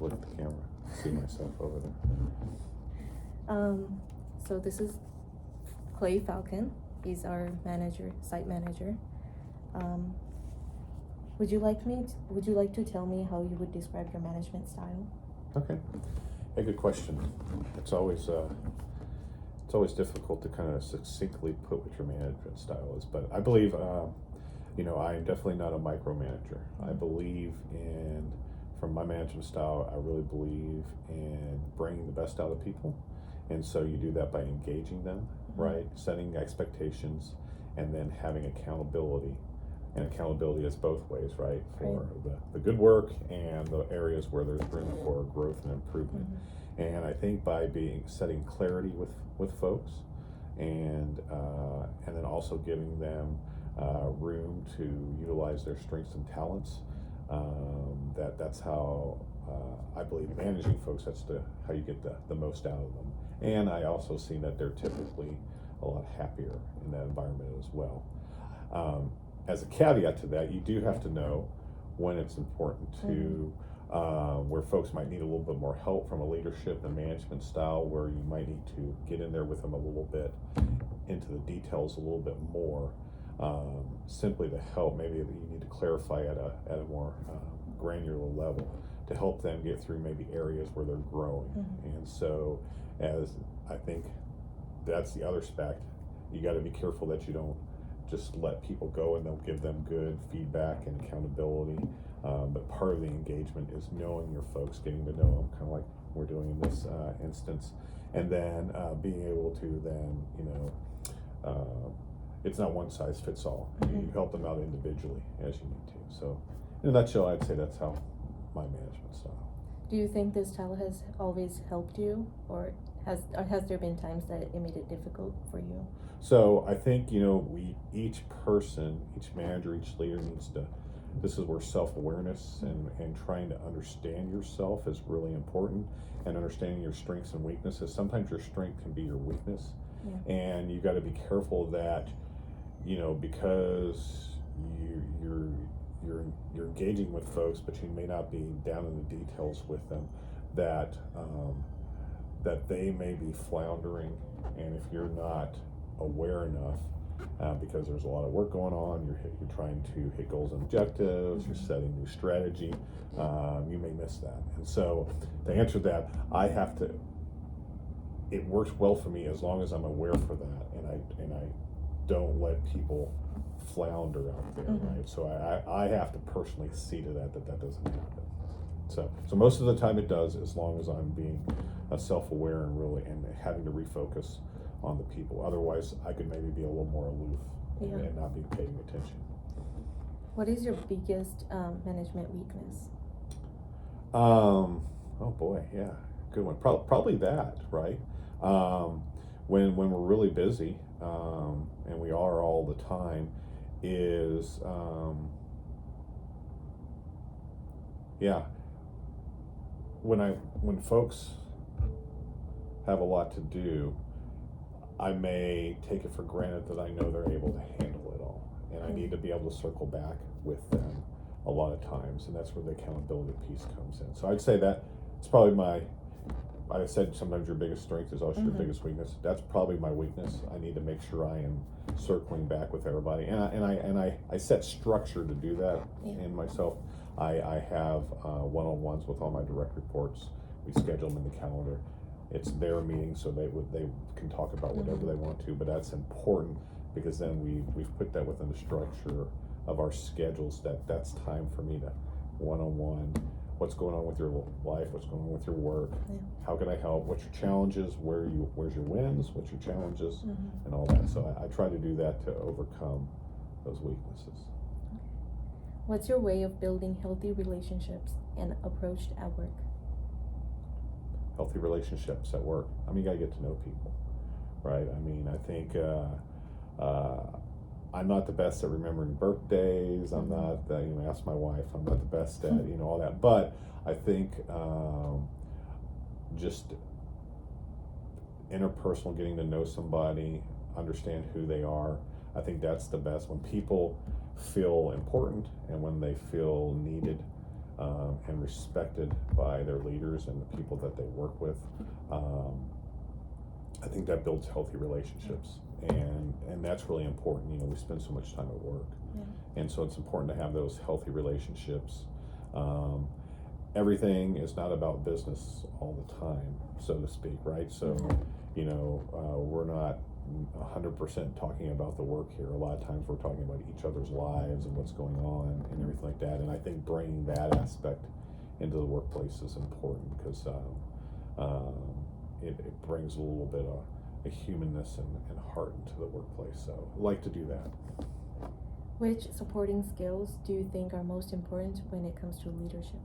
look at the camera, see myself over there. So this is Falcon. He's our manager, site manager. Would you like to tell me how you would describe your management style? Okay. Hey, good question. It's always difficult to kind of succinctly put what your management style is, but I believe, I am definitely not a micromanager. I believe from my management style, I really believe in bringing the best out of people. And so you do that by engaging them, right? Setting expectations, and then having accountability. And accountability is both ways, right? For the good work and the areas where there's room for growth and improvement. And I think by setting clarity with folks, and then also giving them room to utilize their strengths and talents, that's how I believe managing folks. That's how you get the most out of them. And I also see that they're typically a lot happier in that environment as well. As a caveat to that, you do have to know when it's important to, where folks might need a little bit more help from a leadership and management style, where you might need to get in there with them a little bit, into the details a little bit more, simply to help. Maybe you need to clarify at a more granular level to help them get through maybe areas where they're growing. And so, as I think that's the other aspect, you got to be careful that you don't just let people go, and they'll give them good feedback and accountability. But part of the engagement is knowing your folks, getting to know them, kind of like we're doing in this instance, and then being able to then, it's not one size fits all. You help them out individually as you need to. So, in a nutshell, I'd say that's how my management style. Do you think this style has always helped you, or has there been times that it made it difficult for you? So I think, each person, each manager, each leader needs to, this is where self-awareness and trying to understand yourself is really important, and understanding your strengths and weaknesses. Sometimes your strength can be your weakness. And you got to be careful that, because you're engaging with folks, but you may not be down in the details with them, that they may be floundering, and if you're not aware enough, because there's a lot of work going on, you're trying to hit goals and objectives, you're setting new strategy, you may miss that. And so to answer that, it works well for me as long as I'm aware for that, and I don't let people flounder out there, right? So I have to personally see to that doesn't happen. So most of the time it does, as long as I'm being self-aware and having to refocus on the people. Otherwise, I could maybe be a little more aloof and not be paying attention. What is your biggest management weakness? Oh boy, yeah, good one. Probably that, right? When we're really busy, and we are all the time, is when folks have a lot to do, I may take it for granted that I know they're able to handle it all, and I need to be able to circle back with them a lot of times, and that's where the accountability piece comes in. So I'd say that it's probably I said sometimes your biggest strength is also your biggest weakness. That's probably my weakness. I need to make sure I am circling back with everybody, and I set structure to do that in myself. I have one-on-ones with all my direct reports. We schedule them in the calendar. It's their meeting, so they can talk about whatever they want to, but that's important, because then we've put that within the structure of our schedules, that's time for me to one-on-one. What's going on with your life? What's going on with your work? How can I help? What's your challenges? Where's your wins? What's your challenges? And all that. So I try to do that to overcome those weaknesses. What's your way of building healthy relationships and approach at work? Healthy relationships at work. I mean, you gotta get to know people, right? I mean, I think I'm not the best at remembering birthdays. I'm not, ask my wife, I'm not the best at, all that. But I think just interpersonal, getting to know somebody, understand who they are, I think that's the best. When people feel important and when they feel needed, and respected by their leaders and the people that they work with. I think that builds healthy relationships, and that's really important. You know, we spend so much time at work, and so it's important to have those healthy relationships. Everything is not about business all the time, so to speak, right? So, you know, we're not 100% talking about the work here. A lot of times we're talking about each other's lives and what's going on and everything like that. And I think bringing that aspect into the workplace is important because it brings a little bit of a humanness and heart into the workplace. So I like to do that. Which supporting skills do you think are most important when it comes to leadership?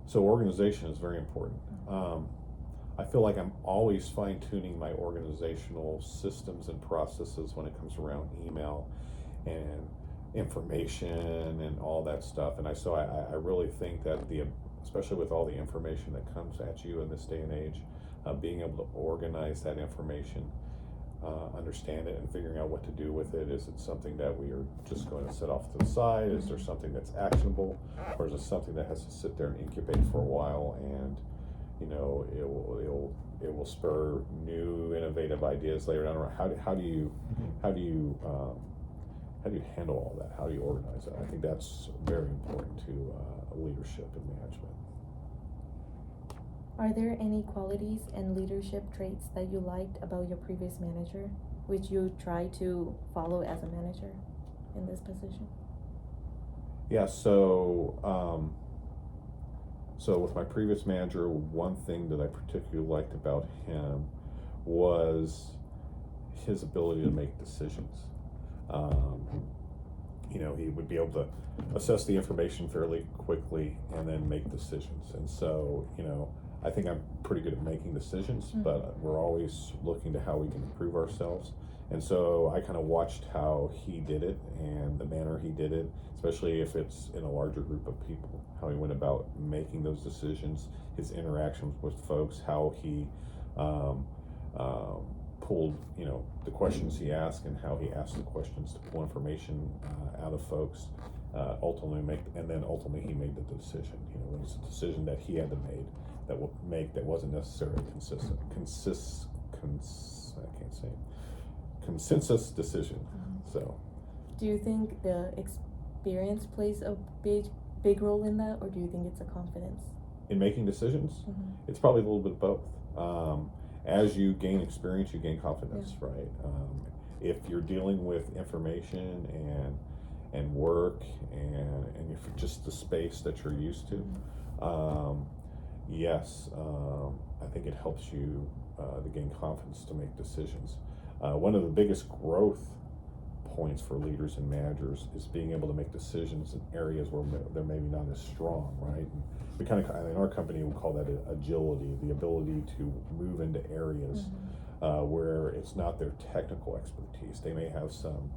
So organization is very important. I feel like I'm always fine-tuning my organizational systems and processes when it comes around email and information and all that stuff. And I really think that especially with all the information that comes at you in this day and age, being able to organize that information, understand it, and figuring out what to do with it. Is it something that we are just going to set off to the side? Is there something that's actionable, or is it something that has to sit there and incubate for a while, and you know, it will spur new innovative ideas later down the road? How do you handle all that? How do you organize it? I think that's very important to leadership and management. Are there any qualities and leadership traits that you liked about your previous manager, which you try to follow as a manager in this position? Yeah, so with my previous manager, one thing that I particularly liked about him was his ability to make decisions. You know, he would be able to assess the information fairly quickly and then make decisions. And so, you know, I think I'm pretty good at making decisions, but we're always looking to how we can improve ourselves. And so I kind of watched how he did it and the manner he did it, especially if it's in a larger group of people, how he went about making those decisions, his interactions with folks, how he pulled, you know, the questions he asked and how he asked the questions to pull information out of folks, ultimately he made the decision. You know, it was a decision that he had to make that wasn't necessarily consensus decision. So, do you think the experience plays a big role in that, or do you think it's a confidence in making decisions? It's probably a little bit of both. As you gain experience, you gain confidence, right? If you're dealing with information and work and if just the space that you're used to, yes, I think it helps you to gain confidence to make decisions. One of the biggest growth points for leaders and managers is being able to make decisions in areas where they're maybe not as strong, right? And we in our company, we call that agility, the ability to move into areas where it's not their technical expertise. They may have some,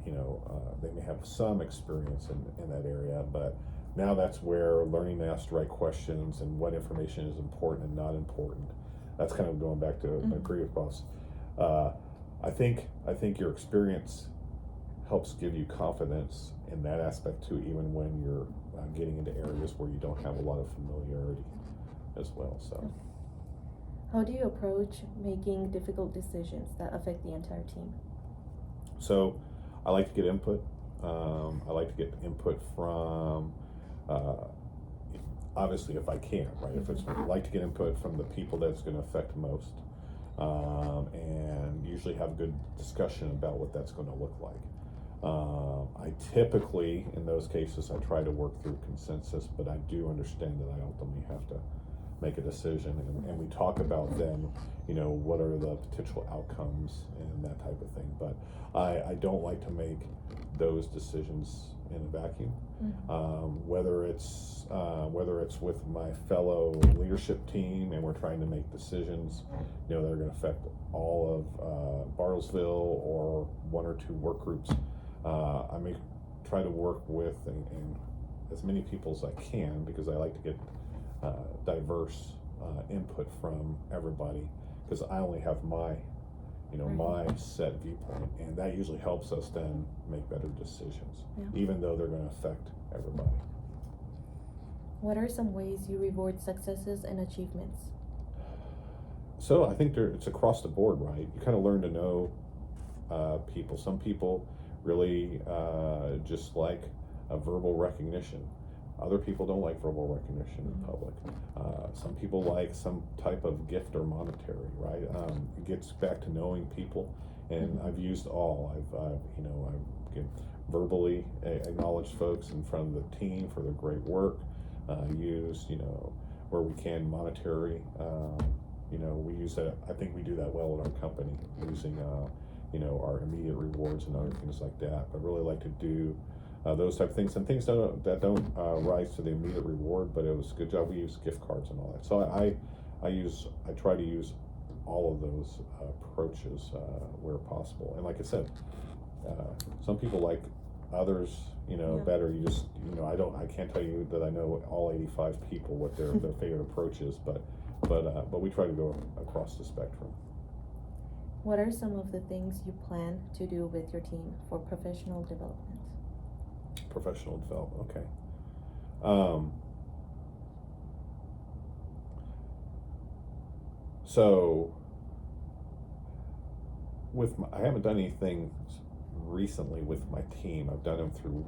they may have some experience in that area, but now that's where learning to ask the right questions and what information is important and not important. That's kind of going back to my previous boss. I think your experience helps give you confidence in that aspect too, even when you're getting into areas where you don't have a lot of familiarity as well. So, how do you approach making difficult decisions that affect the entire team? So, I like to get input. I like to get input from, obviously, if I can, right? I like to get input from the people that's going to affect most. And usually have a good discussion about what that's going to look like. I typically, in those cases, I try to work through consensus, but I do understand that I ultimately have to make a decision, and we talk about then, you know, what are the potential outcomes and that type of thing. But I don't like to make those decisions in a vacuum. Whether it's with my fellow leadership team and we're trying to make decisions, you know, that are going to affect all of Bartlesville or one or two work groups, I may try to work with and as many people as I can, because I like to get diverse input from everybody, because I only have my set viewpoint, and that usually helps us then make better decisions, even though they're going to affect everybody. What are some ways you reward successes and achievements? So I think it's across the board, right? You kind of learn to know people. Some people really just like a verbal recognition. Other people don't like verbal recognition in public. Some people like some type of gift or monetary, right? It gets back to knowing people, and I've used all. I've verbally acknowledged folks in front of the team for their great work. Used, where we can monetary. We use that. I think we do that well in our company, using our immediate rewards and other things like that. I really like to do those type of things, and things that don't rise to the immediate reward, but it was a good job. We use gift cards and all that. So I try to use all of those approaches where possible. And like I said, some people like others, better. You just, I can't tell you that I know all 85 people what their favorite approach is, but we try to go across the spectrum. What are some of the things you plan to do with your team for professional development? Professional development, okay. So I haven't done anything recently with my team. I've done them through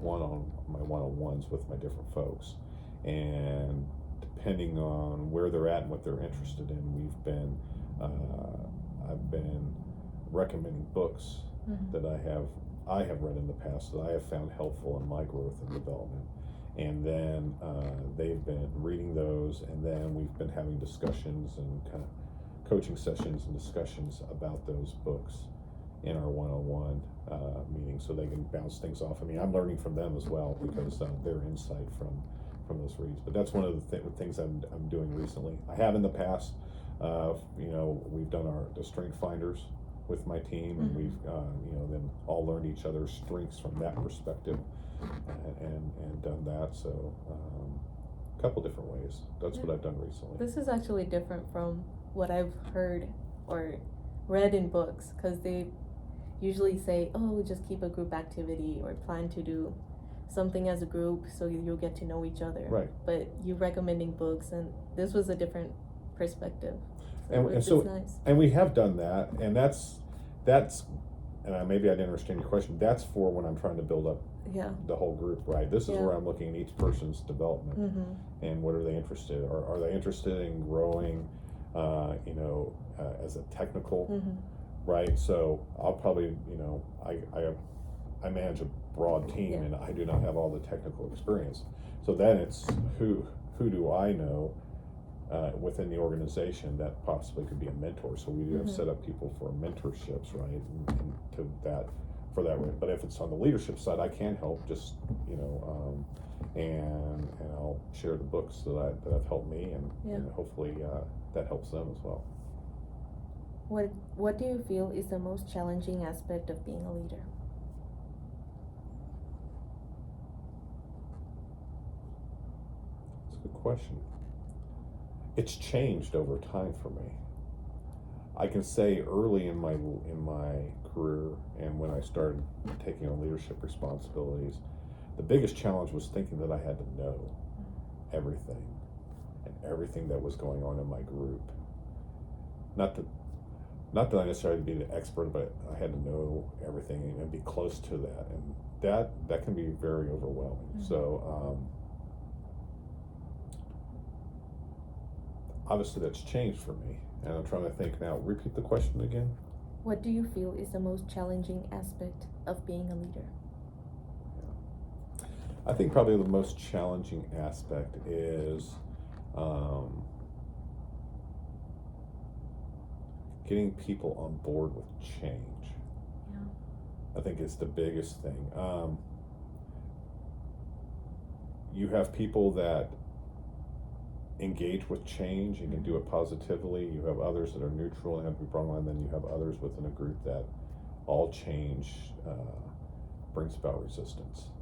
my one-on-ones with my different folks, and depending on where they're at and what they're interested in, I've been recommending books that I have read in the past that I have found helpful in my growth and development, and then they've been reading those, and then we've been having discussions and kind of coaching sessions and discussions about those books in our one-on-one meetings, so they can bounce things off. I mean, I'm learning from them as well, because their insight from those reads. But that's one of the things I'm doing recently. I have in the past. We've done the strength finders with my team, and we've then all learned each other's strengths from that perspective, and done that. So a couple different ways. That's what I've done recently. This is actually different from what I've heard or read in books, because they usually say, oh, just keep a group activity or plan to do something as a group so you'll get to know each other. Right. But you recommending books, and this was a different perspective. And so nice. And we have done that, and that's and maybe I didn't understand your question. That's for when I'm trying to build up the whole group, right? This is where I'm looking at each person's development, and what are they interested in? Are they interested in growing, as a technical, right? So I'll probably, I manage a broad team, and I do not have all the technical experience. So then it's who do I know within the organization that possibly could be a mentor. So we have set up people for mentorships, right? And to that, for that way. But if it's on the leadership side, I can help, just and I'll share the books that have helped me, and hopefully that helps them as well. What do you feel is the most challenging aspect of being a leader? That's a good question. It's changed over time for me. I can say early in my career, and when I started taking on leadership responsibilities, the biggest challenge was thinking that I had to know everything and everything that was going on in my group. Not that I necessarily be the expert, but I had to know everything and be close to that, and that can be very overwhelming. So obviously that's changed for me, and I'm trying to think now. Repeat the question again. What do you feel is the most challenging aspect of being a leader? I think probably the most challenging aspect is getting people on board with change. I think it's the biggest thing. You have people that engage with change and can do it positively. You have others that are neutral and have to be brought on, and then you have others within a group that all change brings about resistance.